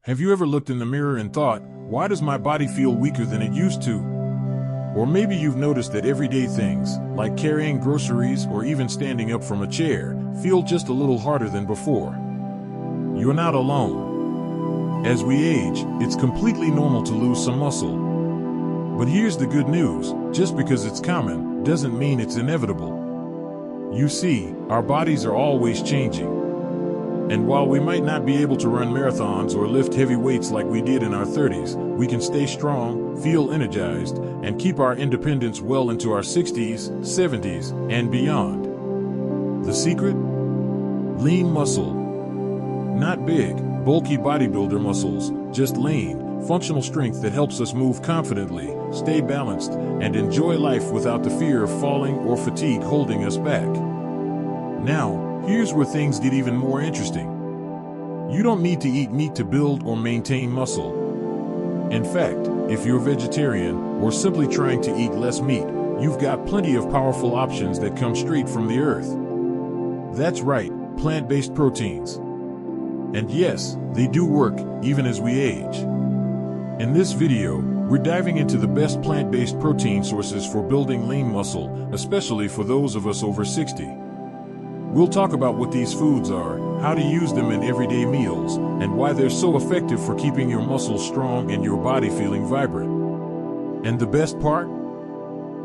Have you ever looked in the mirror and thought, why does my body feel weaker than it used to? Or maybe you've noticed that everyday things, like carrying groceries or even standing up from a chair, feel just a little harder than before. You're not alone. As we age, it's completely normal to lose some muscle. But here's the good news, just because it's common, doesn't mean it's inevitable. You see, our bodies are always changing. And while we might not be able to run marathons or lift heavy weights like we did in our 30s, we can stay strong, feel energized, and keep our independence well into our 60s, 70s, and beyond. The secret? Lean muscle. Not big, bulky bodybuilder muscles, just lean, functional strength that helps us move confidently, stay balanced, and enjoy life without the fear of falling or fatigue holding us back. Now, here's where things get even more interesting. You don't need to eat meat to build or maintain muscle. In fact, if you're vegetarian or simply trying to eat less meat, you've got plenty of powerful options that come straight from the earth. That's right, plant-based proteins. And yes, they do work, even as we age. In this video, we're diving into the best plant-based protein sources for building lean muscle, especially for those of us over 60. We'll talk about what these foods are, how to use them in everyday meals, and why they're so effective for keeping your muscles strong and your body feeling vibrant. And the best part?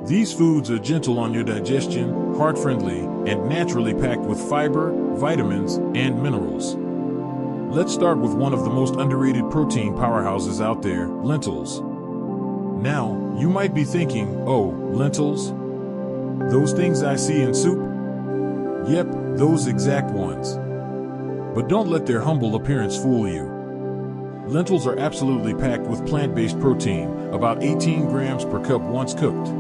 These foods are gentle on your digestion, heart-friendly, and naturally packed with fiber, vitamins, and minerals. Let's start with one of the most underrated protein powerhouses out there, lentils. Now, you might be thinking, oh, lentils? Those things I see in soup? Yep, those exact ones. But don't let their humble appearance fool you. Lentils are absolutely packed with plant-based protein, about 18 grams per cup once cooked.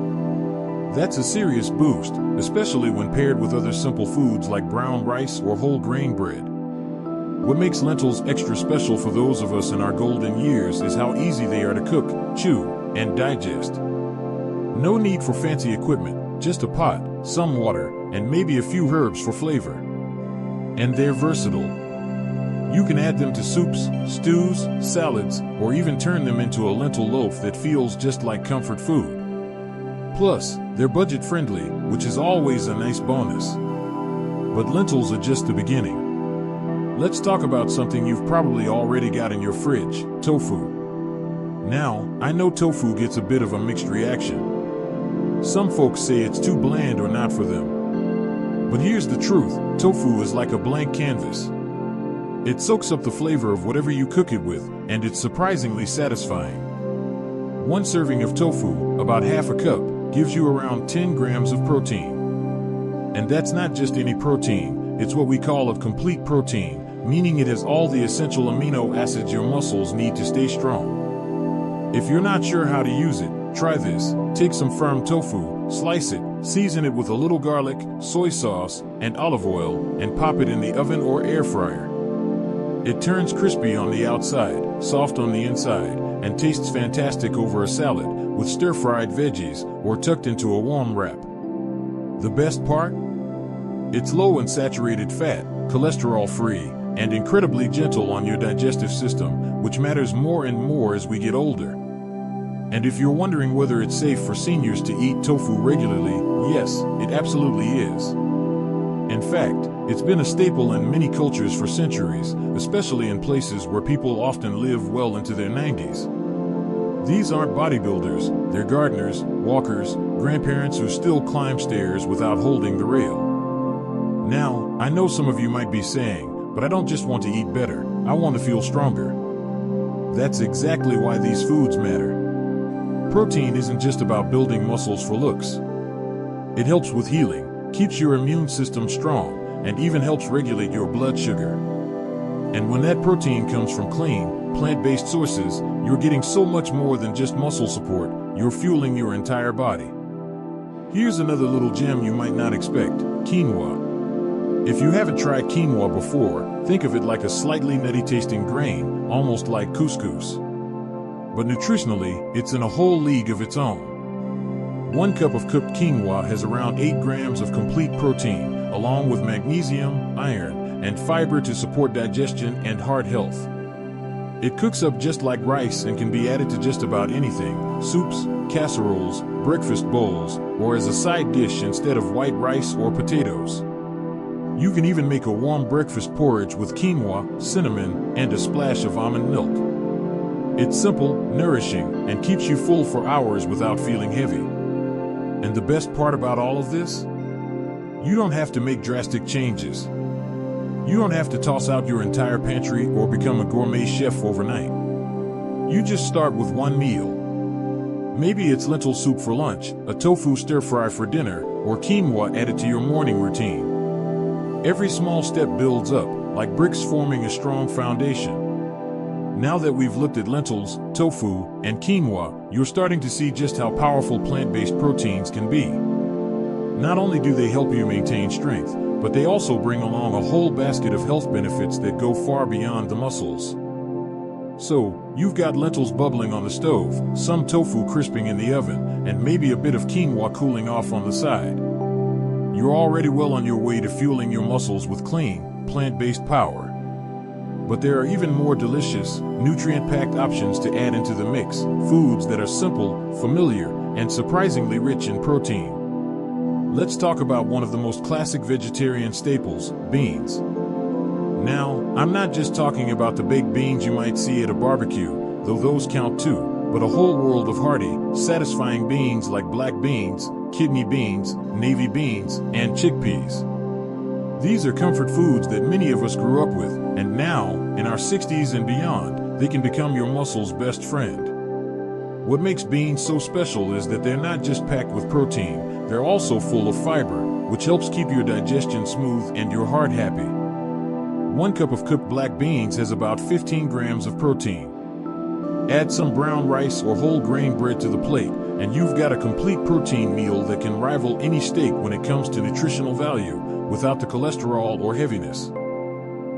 That's a serious boost, especially when paired with other simple foods like brown rice or whole grain bread. What makes lentils extra special for those of us in our golden years is how easy they are to cook, chew, and digest. No need for fancy equipment, just a pot, some water, and maybe a few herbs for flavor. And they're versatile. You can add them to soups, stews, salads, or even turn them into a lentil loaf that feels just like comfort food. Plus, they're budget-friendly, which is always a nice bonus. But lentils are just the beginning. Let's talk about something you've probably already got in your fridge, tofu. Now, I know tofu gets a bit of a mixed reaction. Some folks say it's too bland or not for them. But here's the truth, tofu is like a blank canvas. It soaks up the flavor of whatever you cook it with, and it's surprisingly satisfying. One serving of tofu, about half a cup, gives you around 10 grams of protein. And that's not just any protein, it's what we call a complete protein, meaning it has all the essential amino acids your muscles need to stay strong. If you're not sure how to use it, try this. Take some firm tofu, slice it, season it with a little garlic, soy sauce, and olive oil, and pop it in the oven or air fryer. It turns crispy on the outside, soft on the inside, and tastes fantastic over a salad, with stir-fried veggies, or tucked into a warm wrap. The best part? It's low in saturated fat, cholesterol-free, and incredibly gentle on your digestive system, which matters more and more as we get older. And if you're wondering whether it's safe for seniors to eat tofu regularly, yes, it absolutely is. In fact, it's been a staple in many cultures for centuries, especially in places where people often live well into their 90s. These aren't bodybuilders, they're gardeners, walkers, grandparents who still climb stairs without holding the rail. Now, I know some of you might be saying, but I don't just want to eat better, I want to feel stronger. That's exactly why these foods matter. Protein isn't just about building muscles for looks. It helps with healing, keeps your immune system strong, and even helps regulate your blood sugar. And when that protein comes from clean, plant-based sources, you're getting so much more than just muscle support, you're fueling your entire body. Here's another little gem you might not expect, quinoa. If you haven't tried quinoa before, think of it like a slightly nutty-tasting grain, almost like couscous. But nutritionally, it's in a whole league of its own. 1 cup of cooked quinoa has around 8 grams of complete protein, along with magnesium, iron, and fiber to support digestion and heart health. It cooks up just like rice and can be added to just about anything: soups, casseroles, breakfast bowls, or as a side dish instead of white rice or potatoes. You can even make a warm breakfast porridge with quinoa, cinnamon, and a splash of almond milk. It's simple, nourishing, and keeps you full for hours without feeling heavy. And the best part about all of this? You don't have to make drastic changes. You don't have to toss out your entire pantry or become a gourmet chef overnight. You just start with one meal. Maybe it's lentil soup for lunch, a tofu stir-fry for dinner, or quinoa added to your morning routine. Every small step builds up, like bricks forming a strong foundation. Now that we've looked at lentils, tofu, and quinoa, you're starting to see just how powerful plant-based proteins can be. Not only do they help you maintain strength, but they also bring along a whole basket of health benefits that go far beyond the muscles. So, you've got lentils bubbling on the stove, some tofu crisping in the oven, and maybe a bit of quinoa cooling off on the side. You're already well on your way to fueling your muscles with clean, plant-based power. But there are even more delicious, nutrient-packed options to add into the mix, foods that are simple, familiar, and surprisingly rich in protein. Let's talk about one of the most classic vegetarian staples, beans. Now, I'm not just talking about the baked beans you might see at a barbecue, though those count too, but a whole world of hearty, satisfying beans like black beans, kidney beans, navy beans, and chickpeas. These are comfort foods that many of us grew up with, and now, in our 60s and beyond, they can become your muscle's best friend. What makes beans so special is that they're not just packed with protein, they're also full of fiber, which helps keep your digestion smooth and your heart happy. 1 cup of cooked black beans has about 15 grams of protein. Add some brown rice or whole grain bread to the plate, and you've got a complete protein meal that can rival any steak when it comes to nutritional value, without the cholesterol or heaviness.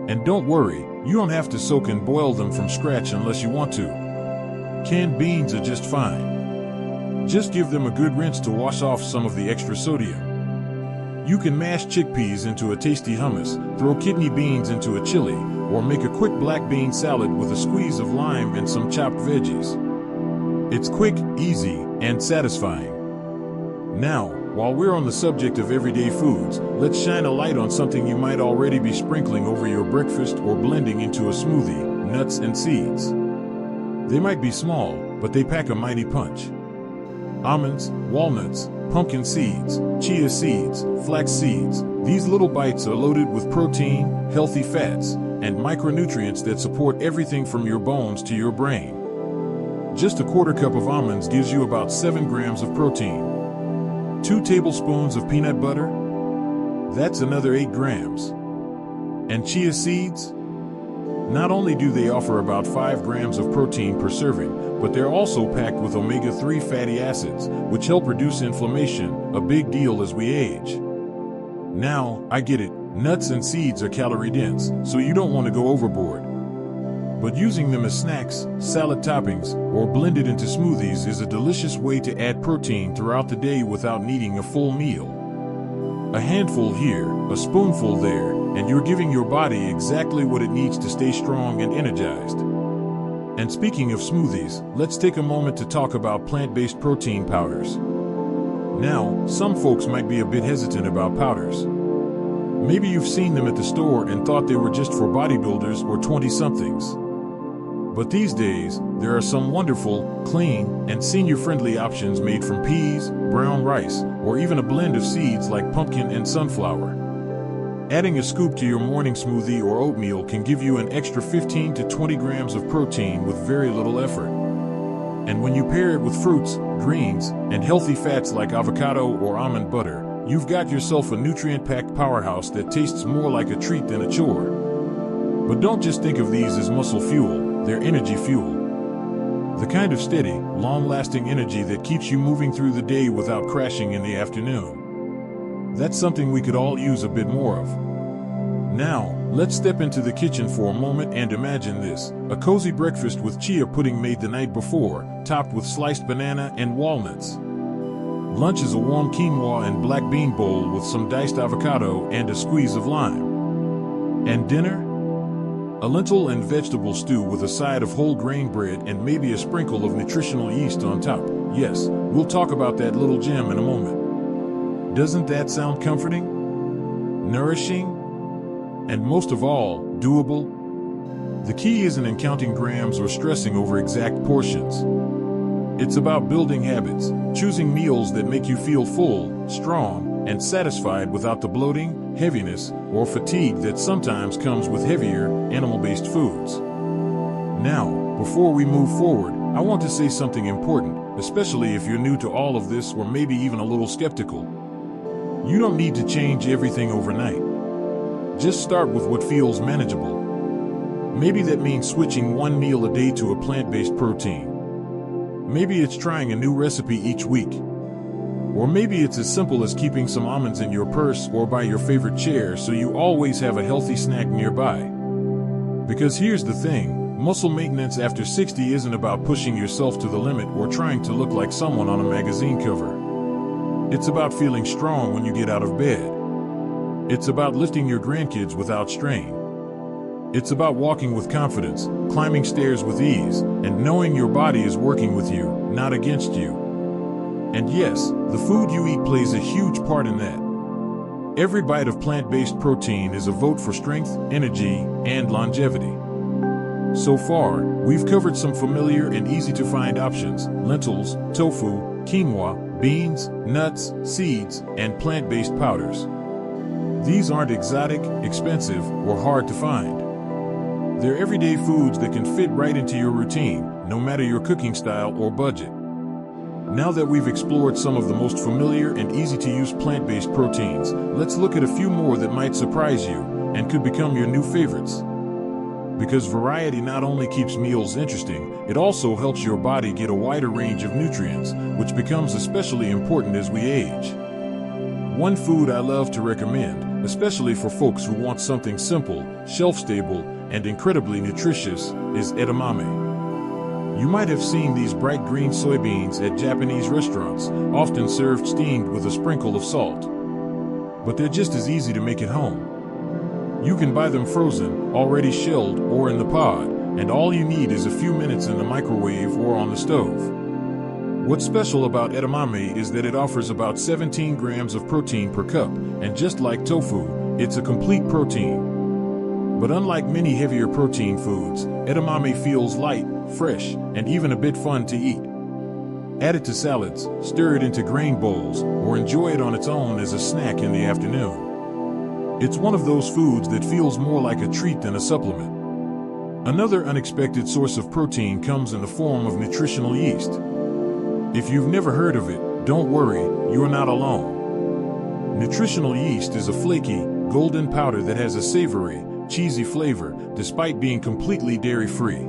And don't worry, you don't have to soak and boil them from scratch unless you want to. Canned beans are just fine. Just give them a good rinse to wash off some of the extra sodium. You can mash chickpeas into a tasty hummus, throw kidney beans into a chili, or make a quick black bean salad with a squeeze of lime and some chopped veggies. It's quick, easy, and satisfying. Now, while we're on the subject of everyday foods, let's shine a light on something you might already be sprinkling over your breakfast or blending into a smoothie: nuts and seeds. They might be small, but they pack a mighty punch. Almonds, walnuts, pumpkin seeds, chia seeds, flax seeds. These little bites are loaded with protein, healthy fats, and micronutrients that support everything from your bones to your brain. Just a 1/4 cup of almonds gives you about 7 grams of protein. 2 tablespoons of peanut butter? That's another 8 grams. And chia seeds? Not only do they offer about 5 grams of protein per serving, but they're also packed with omega-3 fatty acids, which help reduce inflammation, a big deal as we age. Now, I get it, nuts and seeds are calorie-dense, so you don't want to go overboard. But using them as snacks, salad toppings, or blended into smoothies is a delicious way to add protein throughout the day without needing a full meal. A handful here, a spoonful there, and you're giving your body exactly what it needs to stay strong and energized. And speaking of smoothies, let's take a moment to talk about plant-based protein powders. Now, some folks might be a bit hesitant about powders. Maybe you've seen them at the store and thought they were just for bodybuilders or 20-somethings. But these days, there are some wonderful, clean, and senior-friendly options made from peas, brown rice, or even a blend of seeds like pumpkin and sunflower. Adding a scoop to your morning smoothie or oatmeal can give you an extra 15 to 20 grams of protein with very little effort. And when you pair it with fruits, greens, and healthy fats like avocado or almond butter, you've got yourself a nutrient-packed powerhouse that tastes more like a treat than a chore. But don't just think of these as muscle fuel. They're energy fuel. The kind of steady, long-lasting energy that keeps you moving through the day without crashing in the afternoon. That's something we could all use a bit more of. Now, let's step into the kitchen for a moment and imagine this: a cozy breakfast with chia pudding made the night before, topped with sliced banana and walnuts. Lunch is a warm quinoa and black bean bowl with some diced avocado and a squeeze of lime. And dinner? A lentil and vegetable stew with a side of whole grain bread and maybe a sprinkle of nutritional yeast on top. Yes, we'll talk about that little gem in a moment. Doesn't that sound comforting? Nourishing? And most of all, doable? The key isn't in counting grams or stressing over exact portions. It's about building habits, choosing meals that make you feel full, strong, and satisfied without the bloating, heaviness, or fatigue that sometimes comes with heavier, animal-based foods. Now, before we move forward, I want to say something important, especially if you're new to all of this or maybe even a little skeptical. You don't need to change everything overnight. Just start with what feels manageable. Maybe that means switching one meal a day to a plant-based protein. Maybe it's trying a new recipe each week. Or maybe it's as simple as keeping some almonds in your purse or by your favorite chair so you always have a healthy snack nearby. Because here's the thing, muscle maintenance after 60 isn't about pushing yourself to the limit or trying to look like someone on a magazine cover. It's about feeling strong when you get out of bed. It's about lifting your grandkids without strain. It's about walking with confidence, climbing stairs with ease, and knowing your body is working with you, not against you. And yes, the food you eat plays a huge part in that. Every bite of plant-based protein is a vote for strength, energy, and longevity. So far, we've covered some familiar and easy-to-find options: lentils, tofu, quinoa, beans, nuts, seeds, and plant-based powders. These aren't exotic, expensive, or hard to find. They're everyday foods that can fit right into your routine, no matter your cooking style or budget. Now that we've explored some of the most familiar and easy-to-use plant-based proteins, let's look at a few more that might surprise you and could become your new favorites. Because variety not only keeps meals interesting, it also helps your body get a wider range of nutrients, which becomes especially important as we age. One food I love to recommend, especially for folks who want something simple, shelf-stable, and incredibly nutritious, is edamame. You might have seen these bright green soybeans at Japanese restaurants, often served steamed with a sprinkle of salt. But they're just as easy to make at home. You can buy them frozen, already shelled, or in the pod, and all you need is a few minutes in the microwave or on the stove. What's special about edamame is that it offers about 17 grams of protein per cup, and just like tofu, it's a complete protein. But unlike many heavier protein foods, edamame feels light, fresh, and even a bit fun to eat. Add it to salads, stir it into grain bowls, or enjoy it on its own as a snack in the afternoon. It's one of those foods that feels more like a treat than a supplement. Another unexpected source of protein comes in the form of nutritional yeast. If you've never heard of it, don't worry, you're not alone. Nutritional yeast is a flaky, golden powder that has a savory, cheesy flavor, despite being completely dairy-free.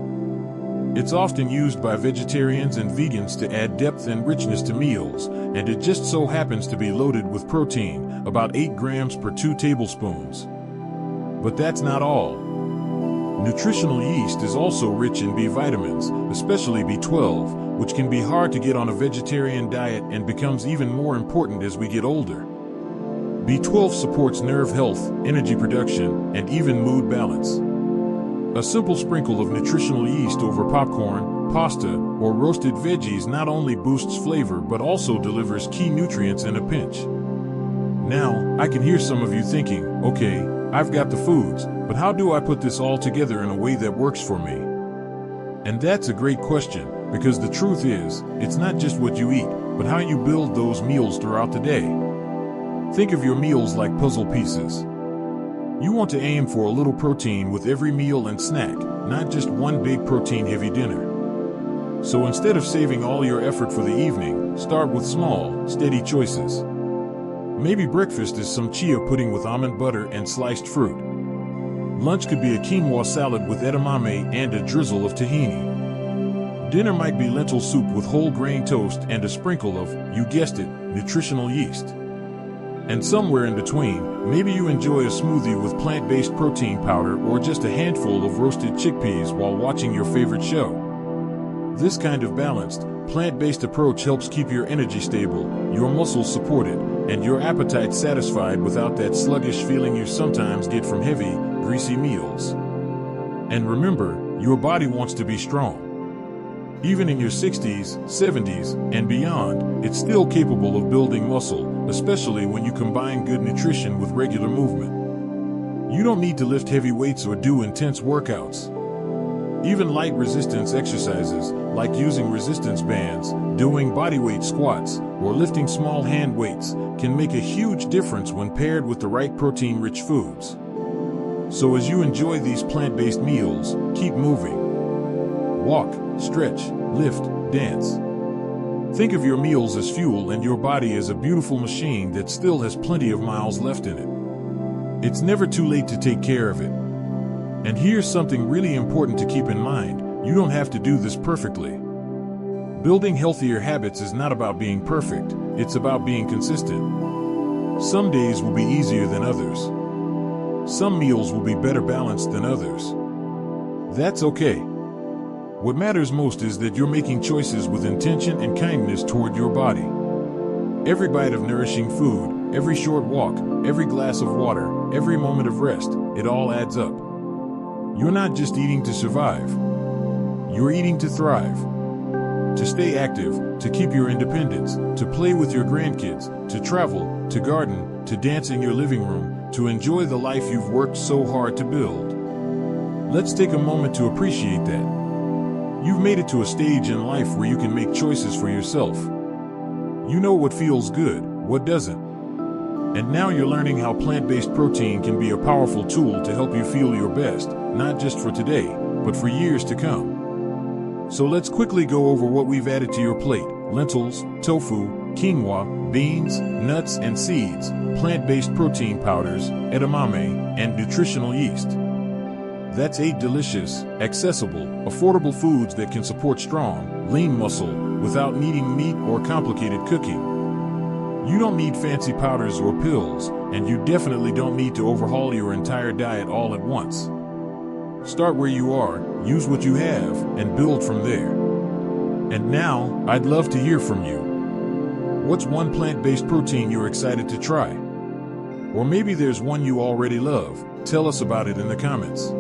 It's often used by vegetarians and vegans to add depth and richness to meals, and it just so happens to be loaded with protein, about 8 grams per 2 tablespoons. But that's not all. Nutritional yeast is also rich in B vitamins, especially B12, which can be hard to get on a vegetarian diet and becomes even more important as we get older. B12 supports nerve health, energy production, and even mood balance. A simple sprinkle of nutritional yeast over popcorn, pasta, or roasted veggies not only boosts flavor but also delivers key nutrients in a pinch. Now, I can hear some of you thinking, okay, I've got the foods, but how do I put this all together in a way that works for me? And that's a great question, because the truth is, it's not just what you eat, but how you build those meals throughout the day. Think of your meals like puzzle pieces. You want to aim for a little protein with every meal and snack, not just one big protein-heavy dinner. So instead of saving all your effort for the evening, start with small, steady choices. Maybe breakfast is some chia pudding with almond butter and sliced fruit. Lunch could be a quinoa salad with edamame and a drizzle of tahini. Dinner might be lentil soup with whole grain toast and a sprinkle of, you guessed it, nutritional yeast. And somewhere in between, maybe you enjoy a smoothie with plant-based protein powder or just a handful of roasted chickpeas while watching your favorite show. This kind of balanced, plant-based approach helps keep your energy stable, your muscles supported, and your appetite satisfied without that sluggish feeling you sometimes get from heavy, greasy meals. And remember, your body wants to be strong. Even in your 60s, 70s, and beyond, it's still capable of building muscle, especially when you combine good nutrition with regular movement. You don't need to lift heavy weights or do intense workouts. Even light resistance exercises, like using resistance bands, doing bodyweight squats, or lifting small hand weights, can make a huge difference when paired with the right protein-rich foods. So as you enjoy these plant-based meals, keep moving. Walk, stretch, lift, dance. Think of your meals as fuel and your body as a beautiful machine that still has plenty of miles left in it. It's never too late to take care of it. And here's something really important to keep in mind: you don't have to do this perfectly. Building healthier habits is not about being perfect, it's about being consistent. Some days will be easier than others. Some meals will be better balanced than others. That's okay. What matters most is that you're making choices with intention and kindness toward your body. Every bite of nourishing food, every short walk, every glass of water, every moment of rest, it all adds up. You're not just eating to survive. You're eating to thrive. To stay active, to keep your independence, to play with your grandkids, to travel, to garden, to dance in your living room, to enjoy the life you've worked so hard to build. Let's take a moment to appreciate that. You've made it to a stage in life where you can make choices for yourself. You know what feels good, what doesn't. And now you're learning how plant-based protein can be a powerful tool to help you feel your best, not just for today, but for years to come. So let's quickly go over what we've added to your plate: lentils, tofu, quinoa, beans, nuts and seeds, plant-based protein powders, edamame, and nutritional yeast. That's 8 delicious, accessible, affordable foods that can support strong, lean muscle without needing meat or complicated cooking. You don't need fancy powders or pills, and you definitely don't need to overhaul your entire diet all at once. Start where you are, use what you have, and build from there. And now, I'd love to hear from you. What's one plant-based protein you're excited to try? Or maybe there's one you already love. Tell us about it in the comments.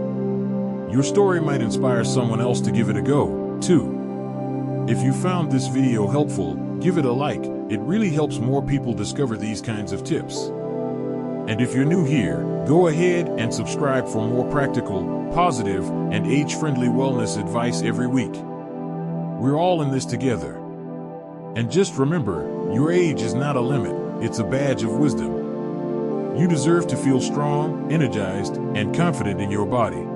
Your story might inspire someone else to give it a go, too. If you found this video helpful, give it a like. It really helps more people discover these kinds of tips. And if you're new here, go ahead and subscribe for more practical, positive, and age-friendly wellness advice every week. We're all in this together. And just remember, your age is not a limit, it's a badge of wisdom. You deserve to feel strong, energized, and confident in your body.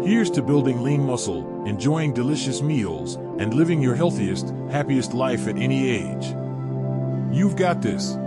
Here's to building lean muscle, enjoying delicious meals, and living your healthiest, happiest life at any age. You've got this.